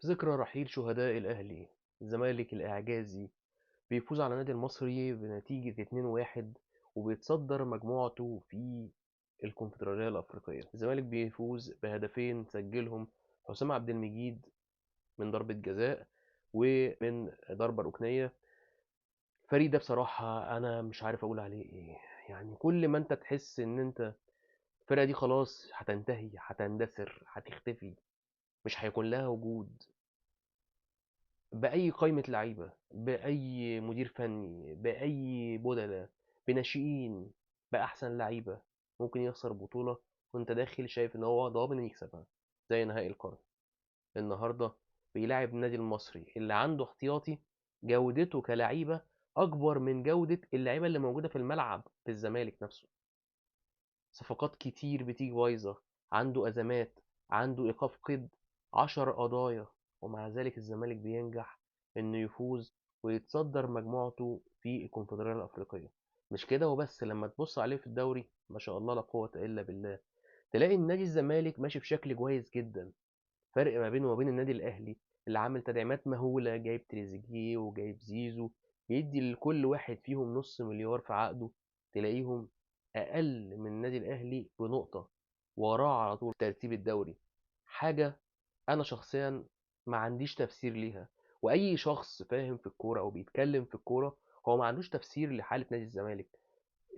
في ذكرى رحيل شهداء الأهلي، الزمالك الإعجازي بيفوز على النادي المصري بنتيجة 2-1 وبيتصدر مجموعته في الكونفدرالية الأفريقية. الزمالك بيفوز بهدفين سجلهم حسام عبد المجيد من ضربة جزاء ومن ضربة ركنية. الفريق ده بصراحة أنا مش عارف أقول عليه إيه. يعني كل ما أنت تحس إن أنت الفرقة دي خلاص هتنتهي، هتندثر، هتختفي، مش هيكون لها وجود، بأي قائمة لعيبة، بأي مدير فني، بأي بدلة، بناشئين، بأحسن لعيبة، ممكن يخسر بطولة وأنت داخل شايف إن هو ضامن يكسبها. زي نهائي القرن النهاردة بيلاعب النادي المصري اللي عنده احتياطي جودته كلعيبة أكبر من جودة اللعيبة اللي موجودة في الملعب في الزمالك نفسه. صفقات كتير بتيجي بايظة، عنده أزمات، عنده إيقاف قيد 10 قضايا، ومع ذلك الزمالك بينجح إنه يفوز ويتصدر مجموعته في الكونفدرالية الأفريقية. مش كده وبس، لما تبص عليه في الدوري ما شاء الله لا قوة إلا بالله، تلاقي النادي الزمالك ماشي بشكل كويس جدا. فرق ما بينه وبين النادي الأهلي اللي عامل تدعيمات مهولة، جايب تريزيجيه وجايب زيزو، بيدي لكل واحد فيهم نص مليار في عقده، تلاقيهم أقل من النادي الأهلي بنقطة، وراه على طول ترتيب الدوري. حاجة أنا شخصيا ما عنديش تفسير ليها، وأي شخص فاهم في الكورة أو بيتكلم في الكورة هو ما عندوش تفسير لحالة نادي الزمالك.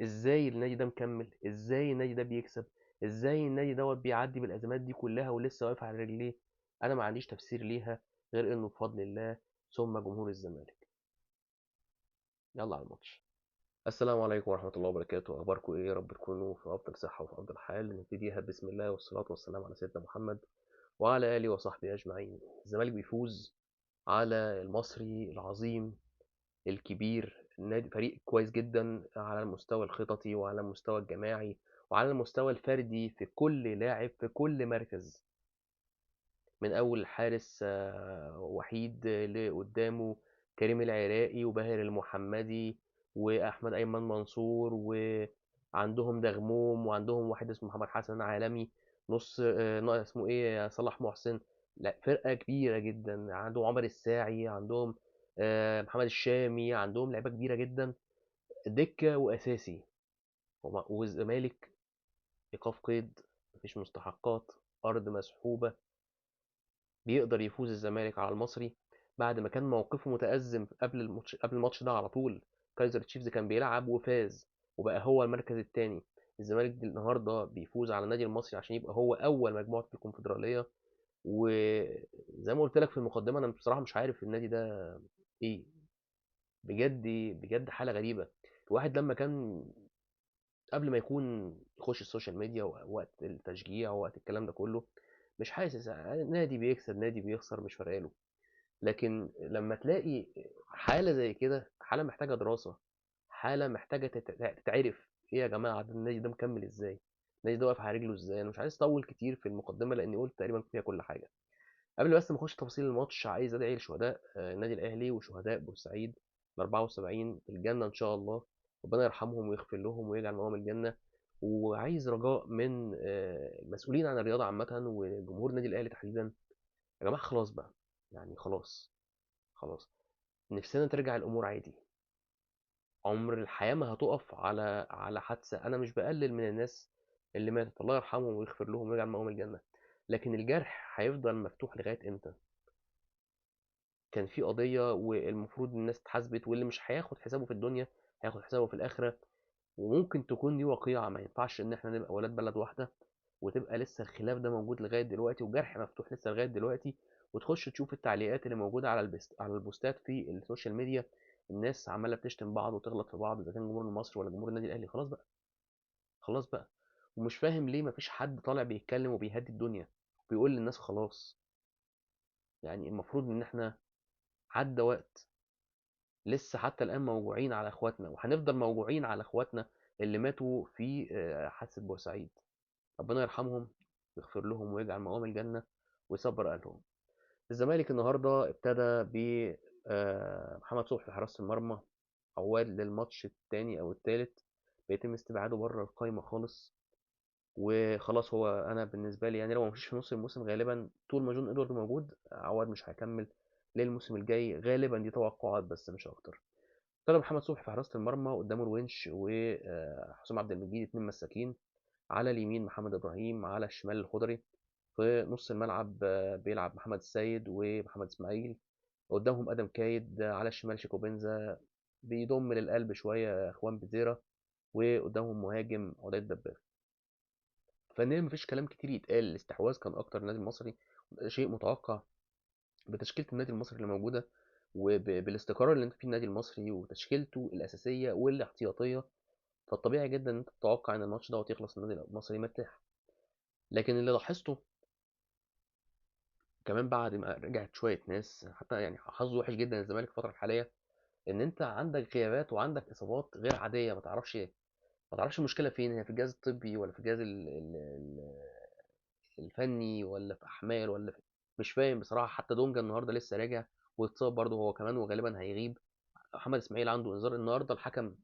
ازاي النادي ده مكمل، ازاي النادي ده بيكسب، ازاي النادي دوت بيعدي بالازمات دي كلها ولسه واقف على رجليه. انا ما عنديش تفسير ليها غير انه بفضل الله ثم جمهور الزمالك. يلا على الماتش. السلام عليكم ورحمة الله وبركاته، أخباركم إيه؟ يا رب تكونوا في أفضل صحة وفي أفضل حال. نبتديها بسم الله والصلاة والسلام على سيدنا محمد وعلى آله وصحبه أجمعين. الزمالك بيفوز على المصري العظيم الكبير، نادي فريق كويس جدا على المستوى الخططي وعلى المستوى الجماعي وعلى المستوى الفردي في كل لاعب في كل مركز، من اول حارس وحيد لقدامه كريم العراقي وباهر المحمدي واحمد ايمن منصور، وعندهم دغموم، وعندهم واحد اسمه محمد حسن عالمي، نص اسمه ايه صلاح محسن. لا، فرقه كبيره جدا، عندهم عمر الساعي، عندهم محمد الشامي، عندهم لعيبه كبيره جدا دكه واساسي. والزمالك ايقاف قيد، مفيش مستحقات، ارض مسحوبه، بيقدر يفوز الزمالك على المصري بعد ما كان موقفه متأزم قبل الماتش ده على طول. كايزر تشيفز كان بيلعب وفاز وبقى هو المركز الثاني. الزمالك النهارده بيفوز على النادي المصري عشان يبقى هو اول مجموعه في الكونفدراليه. وزي ما قلت لك في المقدمه، انا بصراحه مش عارف النادي ده ايه. بجد بجد حاله غريبه. الواحد لما كان قبل ما يكون يخش السوشيال ميديا ووقت التشجيع ووقت الكلام ده كله مش حاسس نادي بيكسب نادي بيخسر مش فارقه له. لكن لما تلاقي حالة زي كده، حالة محتاجة دراسة، حالة محتاجة تتعرف ايه يا جماعة، ده النادي ده مكمل ازاي، النادي ده واقف على رجله ازاي. انا مش عايز اطول كتير في المقدمة لاني قلت تقريبا فيها كل حاجة. قبل بس ما اخش تفاصيل الماتش، عايز ادعي لشهداء النادي الاهلي وشهداء بورسعيد ال 74 في الجنة ان شاء الله. ربنا يرحمهم ويغفر لهم ويجعل معاهم الجنة. وعايز رجاء من المسؤولين عن الرياضة عامة وجمهور النادي الاهلي تحديدا، يا جماعة خلاص بقى، يعني خلاص، خلاص نفسنا ترجع الامور عادي. عمر الحياه ما هتقف على حادثه. انا مش بقلل من الناس اللي ماتت، الله يرحمهم ويغفر لهم ويجعل معاهم الجنه، لكن الجرح هيفضل مفتوح لغايه امتى؟ كان في قضيه والمفروض الناس اتحاسبت، واللي مش هياخد حسابه في الدنيا هياخد حسابه في الاخره. وممكن تكون دي وقيعه، ما ينفعش ان احنا نبقى ولاد بلد واحده وتبقى لسه الخلاف ده موجود لغايه دلوقتي وجرح مفتوح لسه لغايه دلوقتي. وتخش تشوف التعليقات اللي موجوده على البوستات في السوشيال ميديا، الناس عماله بتشتم بعض وتغلط في بعض، اذا كان جمهور مصر ولا جمهور النادي الاهلي. خلاص بقى، خلاص بقى. ومش فاهم ليه مفيش حد طالع بيتكلم وبيهدي الدنيا وبيقول للناس خلاص. يعني المفروض ان احنا عدى وقت، لسه حتى الان موجوعين على اخواتنا وهنفضل موجوعين على اخواتنا اللي ماتوا في حادثه بورسعيد. ربنا يرحمهم ويغفر لهم ويجعل معاهم الجنة ويصبر أهلهم. الزمالك النهاردة ابتدى ب محمد صبحي في حراسة المرمى. عواد للماتش التاني أو التالت بيتم استبعاده بره القايمة خالص. وخلاص هو انا بالنسبه لي يعني لو ما مشيش في نص الموسم غالبا طول ما جون ادوارد موجود عواد مش هيكمل للموسم الجاي غالبا. دي توقعات بس مش اكتر. طلع محمد صبحي في حراسه المرمى قدامه الونش وحسام عبد المجيد، اتنين مساكين. على اليمين محمد ابراهيم، على الشمال الخضري. في نص الملعب بيلعب محمد السيد ومحمد اسماعيل. قدامهم ادم كايد، على الشمال شيكو بنزا، بيضم للقلب شويه اخوان بزيرة، وقدامهم مهاجم عدي الدباغ. فنيا مفيش كلام كتير يتقال، الاستحواذ كان اكتر النادي المصري، وده شيء متوقع بتشكيله النادي المصري اللي موجوده وبالاستقرار اللي انت فيه النادي المصري وتشكيلته الاساسيه والاحتياطيه. فالطبيعي جدا ان انت تتوقع ان الماتش دوت يخلص النادي المصري مرتاح. لكن اللي لاحظته كمان بعد ما رجعت شويه ناس، حتى يعني حظه وحش جدا الزمالك الفتره الحاليه، ان انت عندك غيابات وعندك اصابات غير عاديه. ما تعرفش المشكله فين، هي في الجهاز الطبي ولا في الجهاز الفني ولا في احمال ولا في... مش فاهم بصراحه. حتى دونجا النهارده لسه راجع واتصاب برضه هو كمان وغالبا هيغيب. محمد اسماعيل عنده انذار النهارده. الحكم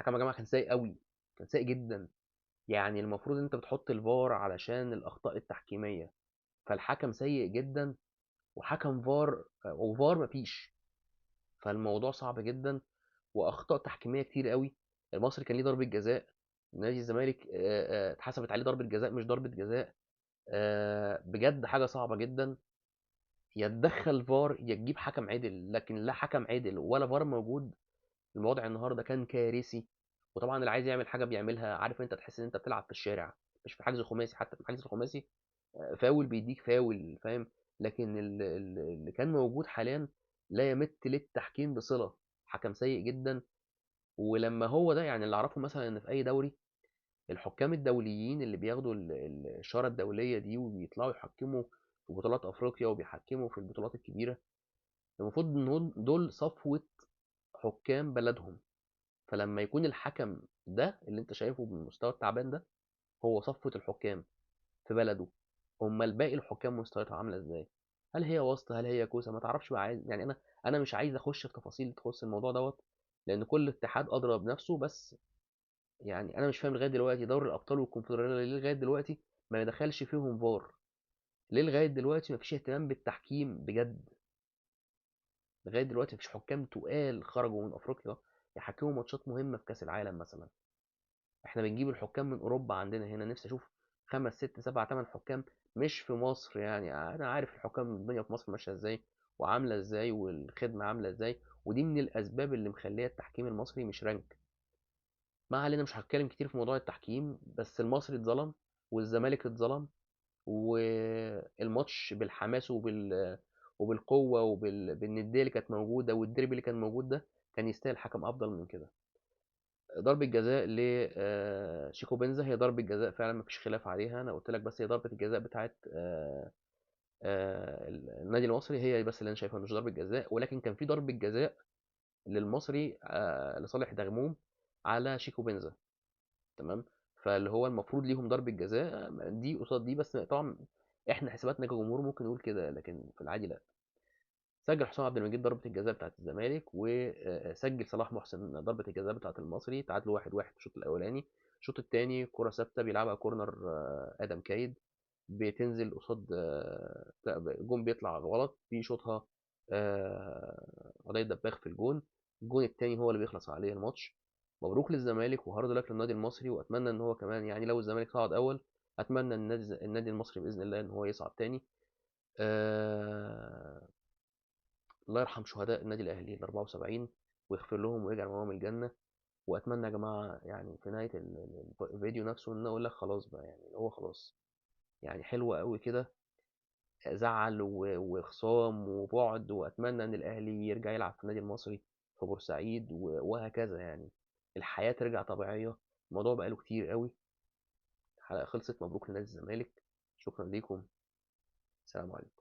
يا جماعه كان سيء قوي، كان سيء جدا. يعني المفروض انت بتحط الفار علشان الاخطاء التحكيميه، فالحكم سيء جدا. وحكم فار وفار مفيش. فالموضوع صعب جدا، واخطاء تحكيميه كتير قوي. المصري كان ليه ضربه جزاء، نادي الزمالك اتحسبت عليه ضربه جزاء مش ضربه جزاء. بجد حاجه صعبه جدا. يا تدخل فار يا تجيب حكم عدل، لكن لا حكم عدل ولا فار موجود. الوضع النهارده كان كارثي. وطبعا اللي عايز يعمل حاجه بيعملها، عارف انت تحس ان انت بتلعب في الشارع مش في حجز خماسي. حتى في الحجز الخماسي فاول بيديك فاول، فاهم. لكن اللي كان موجود حاليا لا يمت للتحكيم بصله. حكم سيء جدا. ولما هو ده يعني اللي اعرفه مثلا ان في اي دوري الحكام الدوليين اللي بياخدوا الإشارة الدولية دي وبيطلعوا يحكموا في بطولات أفريقيا وبيحكموا في البطولات الكبيرة، المفروض إن دول صفوة حكام بلدهم. فلما يكون الحكم ده اللي أنت شايفه بالمستوى التعبان ده هو صفوة الحكام في بلده، أمال باقي الحكام مستوياتها عاملة إزاي؟ هل هي واسطة؟ هل هي كوسة؟ ما تعرفش بقى. عايز يعني أنا مش عايز أخش في تفاصيل تخص الموضوع دوت، لأن كل اتحاد أدرى بنفسه. بس يعني انا مش فاهم لغايه دلوقتي دوري الابطال والكونفدراليه ليه لغايه دلوقتي ما يدخلش فيهم فار. ليه لغايه دلوقتي ما فيش اهتمام بالتحكيم بجد؟ لغايه دلوقتي مفيش حكام تقال خرجوا من افريقيا يحكموا ماتشات مهمه في كاس العالم مثلا. احنا بنجيب الحكام من اوروبا عندنا هنا. نفسي اشوف خمس ست سبع تمن حكام مش في مصر. يعني انا عارف الحكام الدنيا في مصر ماشيه ازاي وعامله ازاي والخدمه عامله ازاي، ودي من الاسباب اللي مخليه التحكيم المصري مش رانك. ما علينا، مش هتكلم كتير في موضوع التحكيم. بس المصري اتظلم والزمالك اتظلم، والماتش بالحماس وبالقوه وبالنديه اللي كانت موجوده والديربي اللي كان موجود ده كان يستاهل حكم افضل من كده. ضربه جزاء لشيكو بنزا هي ضربه جزاء فعلا، مفيش خلاف عليها. انا قلت لك بس هي ضربه الجزاء بتاعت النادي المصري هي بس اللي انا شايفها مش ضربه جزاء. ولكن كان في ضربه جزاء للمصري لصالح دغموم على شيكو بنزا. تمام. فاللي هو المفروض ليهم ضربة جزاء دي قصاد دي. بس طبعا احنا حساباتنا كجمهور ممكن نقول كده، لكن في العادي لا. سجل حسام عبد المجيد ضربة الجزاء بتاعت الزمالك، وسجل صلاح محسن ضربة الجزاء بتاعت المصري. تعادلوا 1-1 الشوط الأولاني. الشوط الثاني كرة ثابتة بيلعبها كورنر آدم كايد، بتنزل قصاد الجون بيطلع غلط بيشوطها عضية دباغ في الجون. الجون التاني هو اللي بيخلص عليه الماتش. مبروك للزمالك وهارد لك للنادي المصري. واتمنى ان هو كمان يعني لو الزمالك صعد اول، اتمنى ان النادي المصري باذن الله ان هو يصعد تاني. آه... الله يرحم شهداء النادي الاهلي ال 74 ويغفر لهم ويجعل معاهم الجنه. واتمنى يا جماعه يعني في نهايه الفيديو نفسه ان اقول لك خلاص بقى، يعني هو خلاص يعني حلو قوي كده. زعل وخصام وبعد. واتمنى ان الاهلي يرجع يلعب في النادي المصري في بورسعيد وهكذا يعني الحياه ترجع طبيعيه. الموضوع بقاله كتير قوي. الحلقه خلصت. مبروك لنادي الزمالك. شكرا ليكم. سلام عليكم.